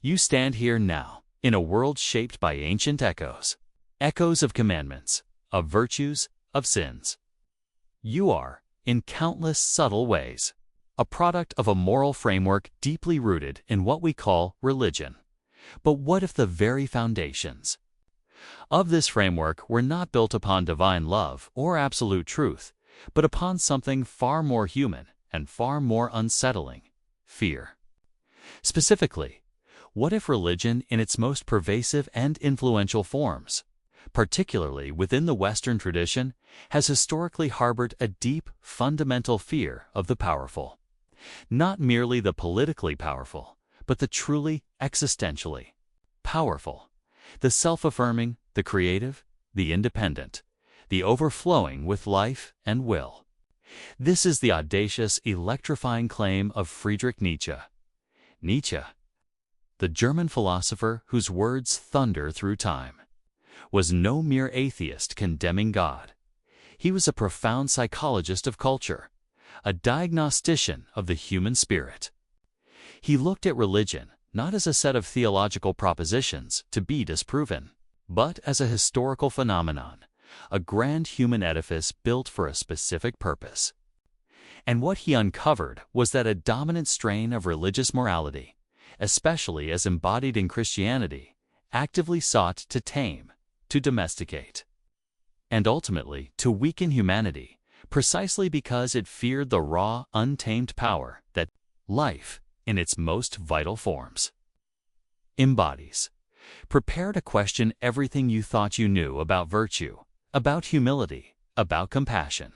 You stand here now, in a world shaped by ancient echoes. Echoes of commandments, of virtues, of sins. You are, in countless subtle ways, a product of a moral framework deeply rooted in what we call religion. But what if the very foundations of this framework were not built upon divine love or absolute truth, but upon something far more human and far more unsettling: fear? Specifically, what if religion in its most pervasive and influential forms, particularly within the Western tradition, has historically harbored a deep, fundamental fear of the powerful? Not merely the politically powerful, but the truly existentially powerful, the self-affirming, the creative, the independent, the overflowing with life and will. This is the audacious, electrifying claim of Friedrich Nietzsche. Nietzsche, the German philosopher whose words thunder through time, was no mere atheist condemning God. He was a profound psychologist of culture, a diagnostician of the human spirit. He looked at religion not as a set of theological propositions to be disproven, but as a historical phenomenon, a grand human edifice built for a specific purpose. And what he uncovered was that a dominant strain of religious morality, especially as embodied in Christianity, actively sought to tame, to domesticate, and ultimately to weaken humanity, precisely because it feared the raw, untamed power that life, in its most vital forms, embodies. Prepare to question everything you thought you knew about virtue, about humility, about compassion.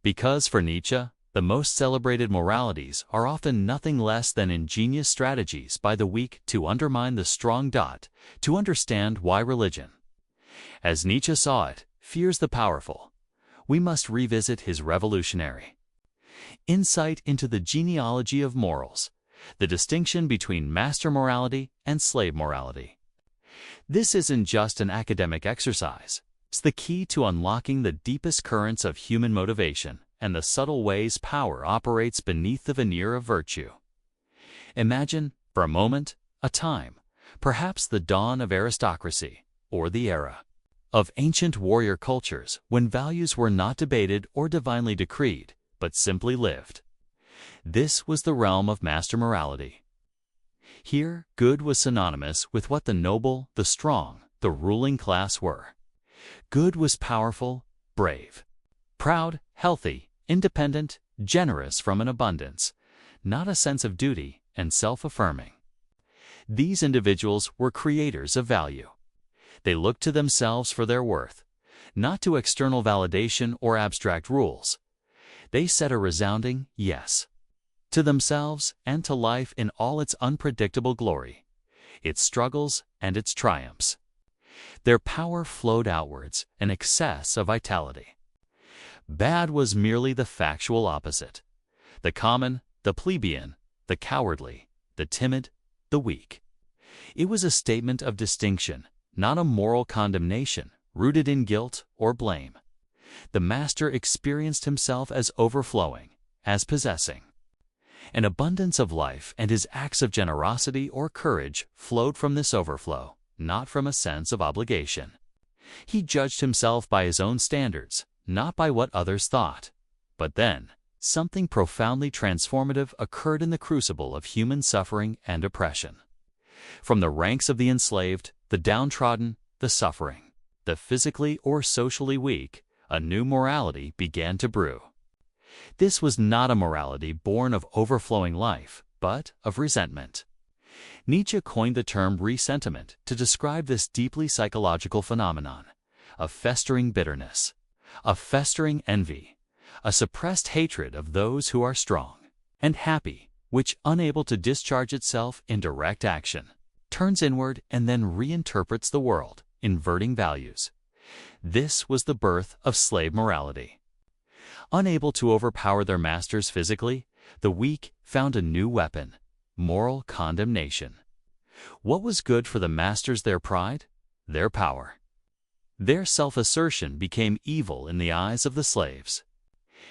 Because for Nietzsche, the most celebrated moralities are often nothing less than ingenious strategies by the weak to undermine the strong. To understand why religion, as Nietzsche saw it, fears the powerful, we must revisit his revolutionary insight into the genealogy of morals, the distinction between master morality and slave morality. This isn't just an academic exercise. It's the key to unlocking the deepest currents of human motivation and the subtle ways power operates beneath the veneer of virtue. Imagine, for a moment, a time, perhaps the dawn of aristocracy, or the era of ancient warrior cultures when values were not debated or divinely decreed, but simply lived. This was the realm of master morality. Here, good was synonymous with what the noble, the strong, the ruling class were. Good was powerful, brave, proud, healthy, independent, generous from an abundance, not a sense of duty, and self-affirming. These individuals were creators of value. They looked to themselves for their worth, not to external validation or abstract rules. They said a resounding yes to themselves and to life in all its unpredictable glory, its struggles and its triumphs. Their power flowed outwards, an excess of vitality. Bad was merely the factual opposite: the common, the plebeian, the cowardly, the timid, the weak. It was a statement of distinction, not a moral condemnation rooted in guilt or blame. The master experienced himself as overflowing, as possessing an abundance of life, and his acts of generosity or courage flowed from this overflow, not from a sense of obligation. He judged himself by his own standards, not by what others thought. But then, something profoundly transformative occurred in the crucible of human suffering and oppression. From the ranks of the enslaved, the downtrodden, the suffering, the physically or socially weak, a new morality began to brew. This was not a morality born of overflowing life, but of resentment. Nietzsche coined the term resentiment to describe this deeply psychological phenomenon: a festering bitterness, a festering envy, a suppressed hatred of those who are strong and happy, which, unable to discharge itself in direct action, turns inward and then reinterprets the world, inverting values. This was the birth of slave morality. Unable to overpower their masters physically, the weak found a new weapon: moral condemnation. What was good for the masters? Their pride, their power. Their self-assertion became evil in the eyes of the slaves.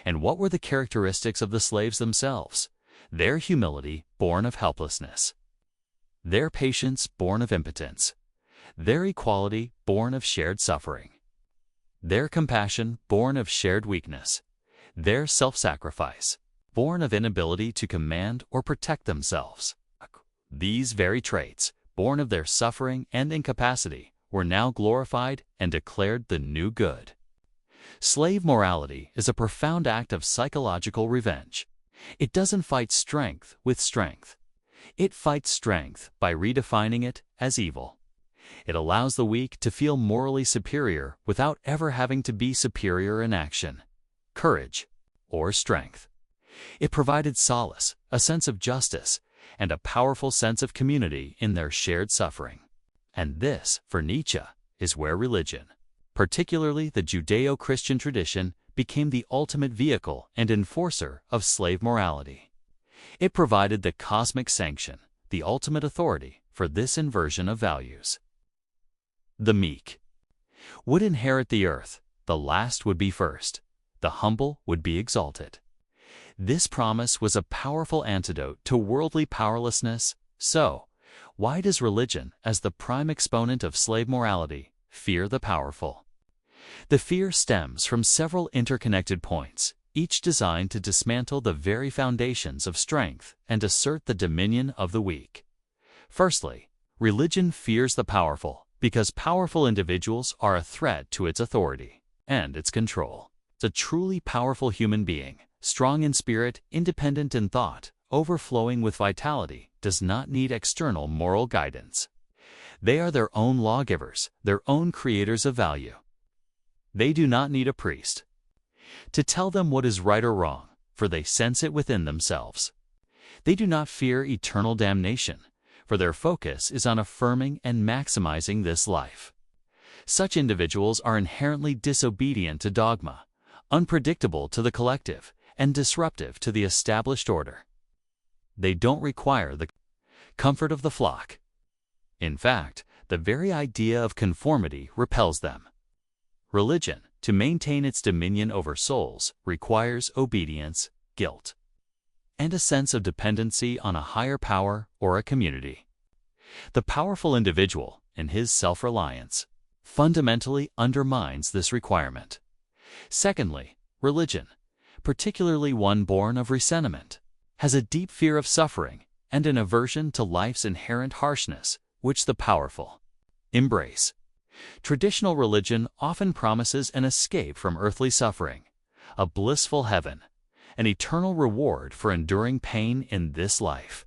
And what were the characteristics of the slaves themselves? Their humility born of helplessness. their patience born of impotence, their equality born of shared suffering, their compassion born of shared weakness, their self-sacrifice born of inability to command or protect themselves. These very traits, born of their suffering and incapacity, were now glorified and declared the new good. Slave morality is a profound act of psychological revenge. It doesn't fight strength with strength. It fights strength by redefining it as evil. It allows the weak to feel morally superior without ever having to be superior in action, courage, or strength. It provided solace, a sense of justice, and a powerful sense of community in their shared suffering. And this, for Nietzsche, is where religion, particularly the Judeo-Christian tradition, became the ultimate vehicle and enforcer of slave morality. It provided the cosmic sanction, the ultimate authority for this inversion of values. The meek would inherit the earth, the last would be first, the humble would be exalted. This promise was a powerful antidote to worldly powerlessness. So, why does religion, as the prime exponent of slave morality, fear the powerful? The fear stems from several interconnected points, each designed to dismantle the very foundations of strength and assert the dominion of the weak. Firstly, religion fears the powerful because powerful individuals are a threat to its authority and its control. A truly powerful human being, strong in spirit, independent in thought, overflowing with vitality, does not need external moral guidance. They are their own lawgivers, their own creators of value. They do not need a priest to tell them what is right or wrong, for they sense it within themselves. They do not fear eternal damnation, for their focus is on affirming and maximizing this life. Such individuals are inherently disobedient to dogma, unpredictable to the collective, and disruptive to the established order. They don't require the comfort of the flock. In fact, the very idea of conformity repels them. Religion, to maintain its dominion over souls, requires obedience, guilt, and a sense of dependency on a higher power or a community. The powerful individual, in his self-reliance, fundamentally undermines this requirement. Secondly, religion, particularly one born of resentment, has a deep fear of suffering and an aversion to life's inherent harshness, which the powerful embrace. Traditional religion often promises an escape from earthly suffering, a blissful heaven, an eternal reward for enduring pain in this life.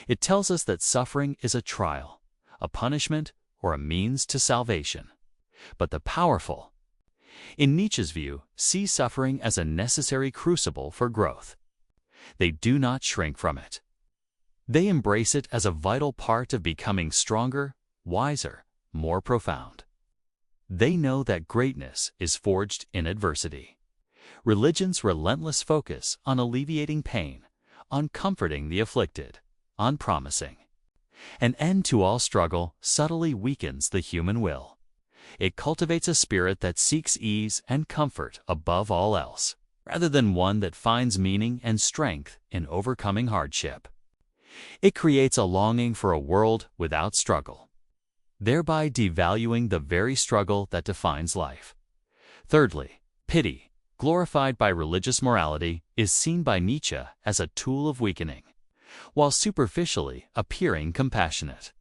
It tells us that suffering is a trial, a punishment, or a means to salvation. But the powerful, in Nietzsche's view, see suffering as a necessary crucible for growth. They do not shrink from it. They embrace it as a vital part of becoming stronger, wiser, more profound. They know that greatness is forged in adversity. Religion's relentless focus on alleviating pain, on comforting the afflicted, on promising an end to all struggle, subtly weakens the human will. It cultivates a spirit that seeks ease and comfort above all else, rather than one that finds meaning and strength in overcoming hardship. It creates a longing for a world without struggle, thereby devaluing the very struggle that defines life. Thirdly, pity, glorified by religious morality, is seen by Nietzsche as a tool of weakening, while superficially appearing compassionate.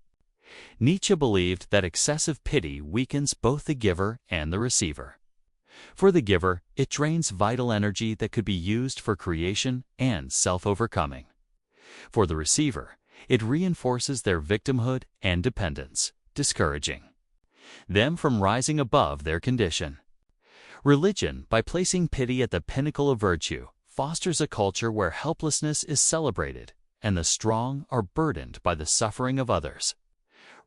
Nietzsche believed that excessive pity weakens both the giver and the receiver. For the giver, it drains vital energy that could be used for creation and self-overcoming. For the receiver, it reinforces their victimhood and dependence, discouraging them from rising above their condition. Religion, by placing pity at the pinnacle of virtue, fosters a culture where helplessness is celebrated and the strong are burdened by the suffering of others,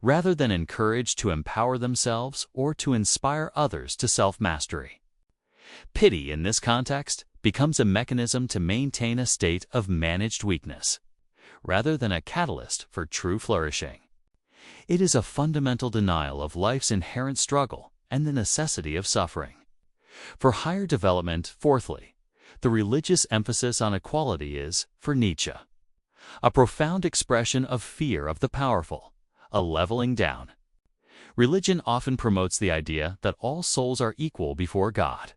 rather than encouraged to empower themselves or to inspire others to self-mastery. Pity, in this context, becomes a mechanism to maintain a state of managed weakness, rather than a catalyst for true flourishing. It is a fundamental denial of life's inherent struggle and the necessity of suffering. For higher development, fourthly, the religious emphasis on equality is, for Nietzsche, a profound expression of fear of the powerful, a leveling down. Religion often promotes the idea that all souls are equal before God,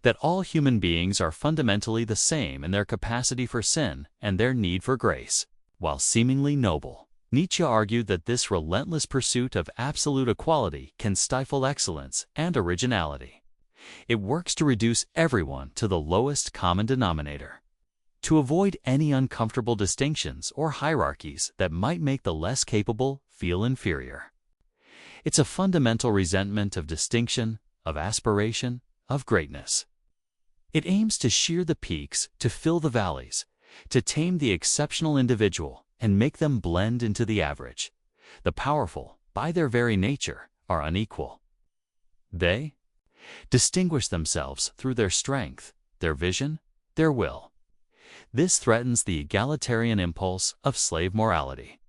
that all human beings are fundamentally the same in their capacity for sin and their need for grace. While seemingly noble, Nietzsche argued that this relentless pursuit of absolute equality can stifle excellence and originality. It works to reduce everyone to the lowest common denominator, to avoid any uncomfortable distinctions or hierarchies that might make the less capable feel inferior. It's a fundamental resentment of distinction, of aspiration, of greatness. It aims to shear the peaks, to fill the valleys, to tame the exceptional individual and make them blend into the average. The powerful, by their very nature, are unequal. They distinguish themselves through their strength, their vision, their will. This threatens the egalitarian impulse of slave morality.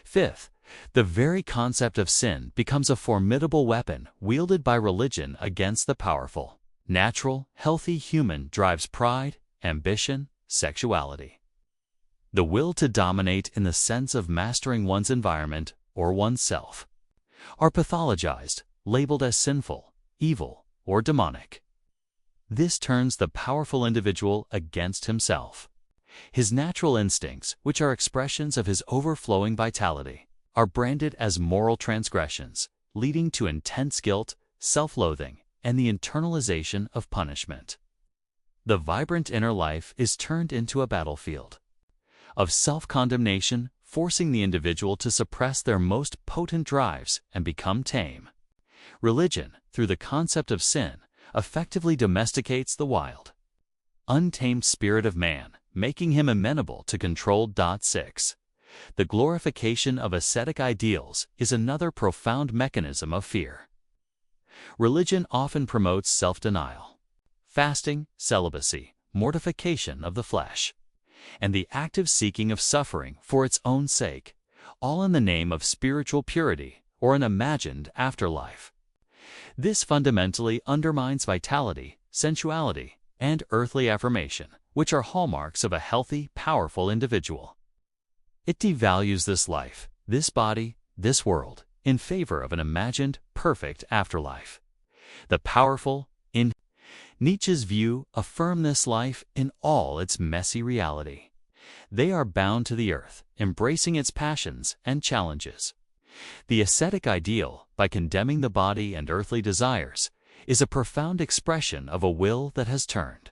Fifth, the very concept of sin becomes a formidable weapon wielded by religion against the powerful. Natural, healthy human drives pride, ambition, sexuality. The will to dominate in the sense of mastering one's environment or oneself are pathologized, labeled as sinful, evil, or demonic. This turns the powerful individual against himself. His natural instincts, which are expressions of his overflowing vitality, are branded as moral transgressions, leading to intense guilt, self-loathing, and the internalization of punishment. The vibrant inner life is turned into a battlefield of self-condemnation, forcing the individual to suppress their most potent drives and become tame. Religion, through the concept of sin, effectively domesticates the wild, untamed spirit of man, making him amenable to control. 6. The glorification of ascetic ideals is another profound mechanism of fear. Religion often promotes self-denial, fasting, celibacy, mortification of the flesh, and the active seeking of suffering for its own sake, all in the name of spiritual purity or an imagined afterlife. This fundamentally undermines vitality, sensuality, and earthly affirmation, which are hallmarks of a healthy, powerful individual. It devalues this life, this body, this world, in favor of an imagined, perfect afterlife. The powerful, in Nietzsche's view, affirm this life in all its messy reality. They are bound to the earth, embracing its passions and challenges. The ascetic ideal, by condemning the body and earthly desires, is a profound expression of a will that has turned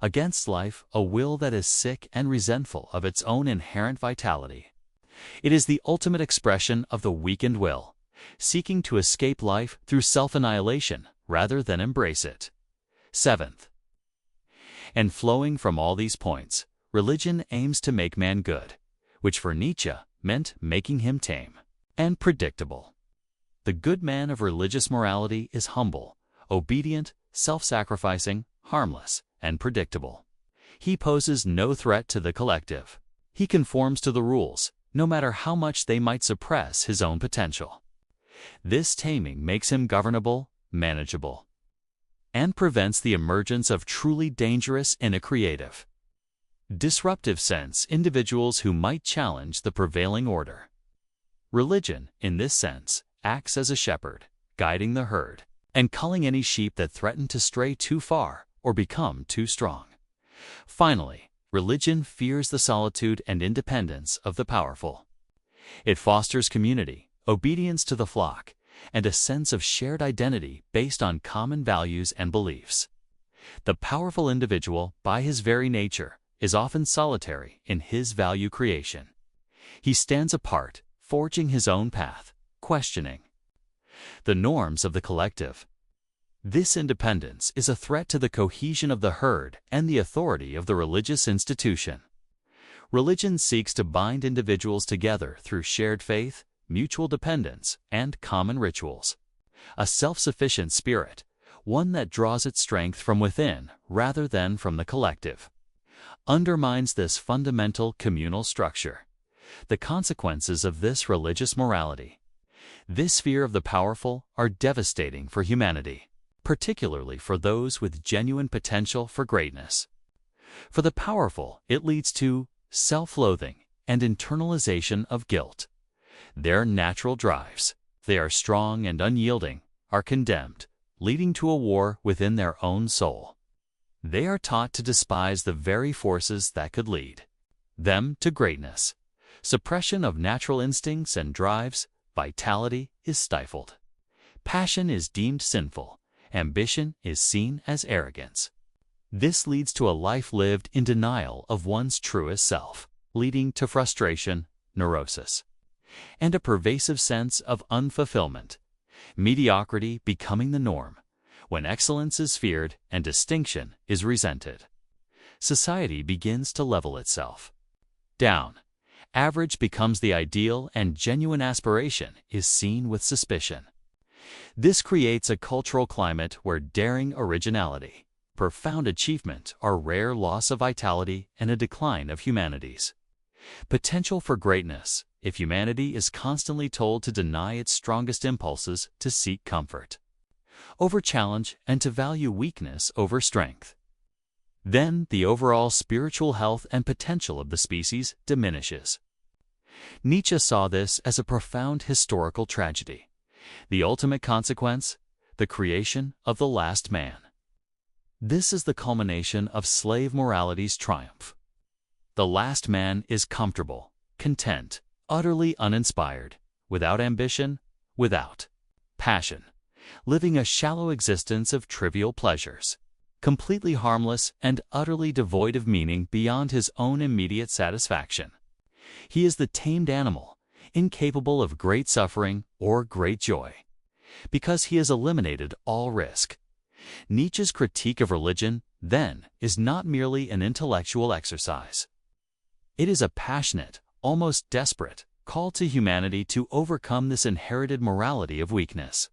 against life, a will that is sick and resentful of its own inherent vitality. It is the ultimate expression of the weakened will, seeking to escape life through self-annihilation rather than embrace it. Seventh, and flowing from all these points, religion aims to make man good, which for Nietzsche meant making him tame and predictable. The good man of religious morality is humble, obedient, self-sacrificing, harmless, and predictable. He poses no threat to the collective. He conforms to the rules, no matter how much they might suppress his own potential. This taming makes him governable, manageable, and prevents the emergence of truly dangerous in a creative, disruptive sense individuals who might challenge the prevailing order. Religion, in this sense, acts as a shepherd, guiding the herd, and culling any sheep that threaten to stray too far or become too strong. Finally, religion fears the solitude and independence of the powerful. It fosters community, obedience to the flock, and a sense of shared identity based on common values and beliefs. The powerful individual, by his very nature, is often solitary in his value creation. He stands apart, forging his own path, questioning the norms of the collective. This independence is a threat to the cohesion of the herd and the authority of the religious institution. Religion seeks to bind individuals together through shared faith, mutual dependence, and common rituals. A self-sufficient spirit, one that draws its strength from within rather than from the collective, undermines this fundamental communal structure. The consequences of this religious morality, this fear of the powerful, are devastating for humanity, particularly for those with genuine potential for greatness. For the powerful, it leads to self-loathing, and internalization of guilt. Their natural drives, they are strong and unyielding, are condemned, leading to a war within their own soul. They are taught to despise the very forces that could lead them to greatness. Suppression of natural instincts and drives, vitality is stifled. Passion is deemed sinful. Ambition is seen as arrogance. This leads to a life lived in denial of one's truest self, leading to frustration, neurosis, and a pervasive sense of unfulfillment. Mediocrity becoming the norm, when excellence is feared and distinction is resented. Society begins to level itself down. Average becomes the ideal, and genuine aspiration is seen with suspicion. This creates a cultural climate where daring originality, profound achievement are rare, loss of vitality, and a decline of humanity's potential for greatness, if humanity is constantly told to deny its strongest impulses, to seek comfort over challenge, and to value weakness over strength. Then the overall spiritual health and potential of the species diminishes. Nietzsche saw this as a profound historical tragedy. The ultimate consequence, the creation of the last man. This is the culmination of slave morality's triumph. The last man is comfortable, content, utterly uninspired, without ambition, without passion, living a shallow existence of trivial pleasures, completely harmless and utterly devoid of meaning beyond his own immediate satisfaction. He is the tamed animal, incapable of great suffering or great joy, because he has eliminated all risk. Nietzsche's critique of religion, then, is not merely an intellectual exercise. It is a passionate, almost desperate, call to humanity to overcome this inherited morality of weakness.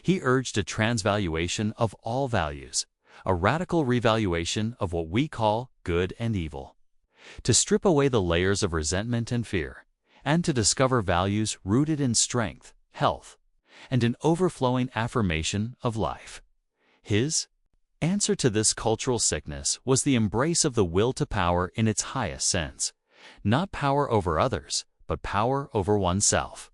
He urged a transvaluation of all values, a radical revaluation of what we call good and evil, to strip away the layers of resentment and fear, and to discover values rooted in strength, health, and an overflowing affirmation of life. His answer to this cultural sickness was the embrace of the will to power in its highest sense, not power over others, but power over oneself.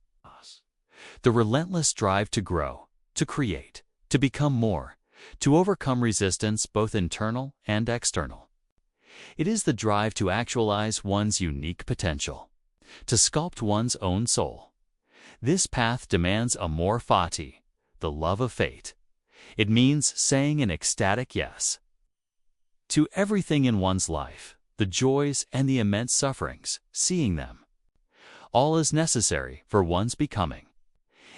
The relentless drive to grow, to create, to become more, to overcome resistance both internal and external. It is the drive to actualize one's unique potential, to sculpt one's own soul. This path demands amor fati, the love of fate. It means saying an ecstatic yes to everything in one's life, the joys and the immense sufferings, seeing them all as necessary for one's becoming.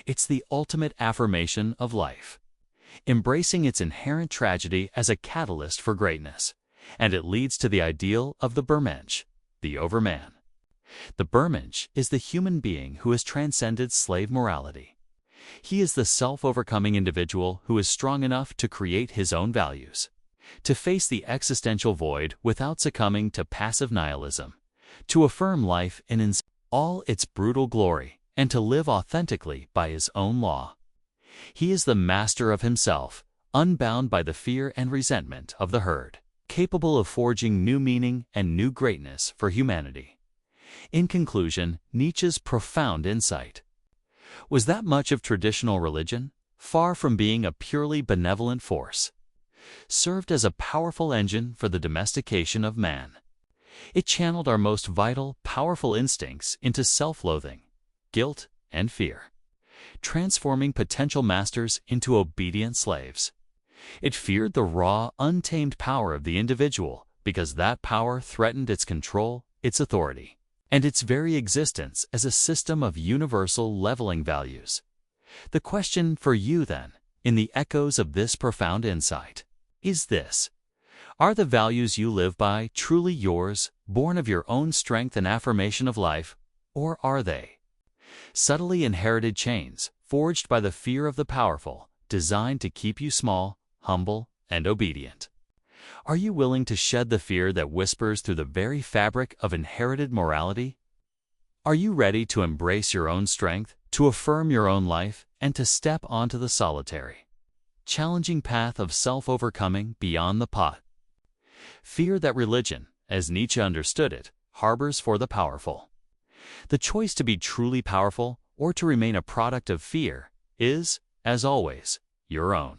It's the ultimate affirmation of life, embracing its inherent tragedy as a catalyst for greatness, and it leads to the ideal of the Bermensch, the overman. The Bermensch is the human being who has transcended slave morality. He is the self-overcoming individual who is strong enough to create his own values, to face the existential void without succumbing to passive nihilism, to affirm life in all its brutal glory, and to live authentically by his own law. He is the master of himself, unbound by the fear and resentment of the herd, capable of forging new meaning and new greatness for humanity. In conclusion, Nietzsche's profound insight was that much of traditional religion, far from being a purely benevolent force, served as a powerful engine for the domestication of man. It channeled our most vital, powerful instincts into self-loathing, guilt, and fear, transforming potential masters into obedient slaves. It feared the raw, untamed power of the individual because that power threatened its control, its authority, and its very existence as a system of universal leveling values. The question for you, then, in the echoes of this profound insight, is this: are the values you live by truly yours, born of your own strength and affirmation of life, or are they subtly inherited chains, forged by the fear of the powerful, designed to keep you small, humble, and obedient? Are you willing to shed the fear that whispers through the very fabric of inherited morality? Are you ready to embrace your own strength, to affirm your own life, and to step onto the solitary, challenging path of self-overcoming beyond the pot? Fear that religion, as Nietzsche understood it, harbors for the powerful. The choice to be truly powerful or to remain a product of fear is, as always, your own.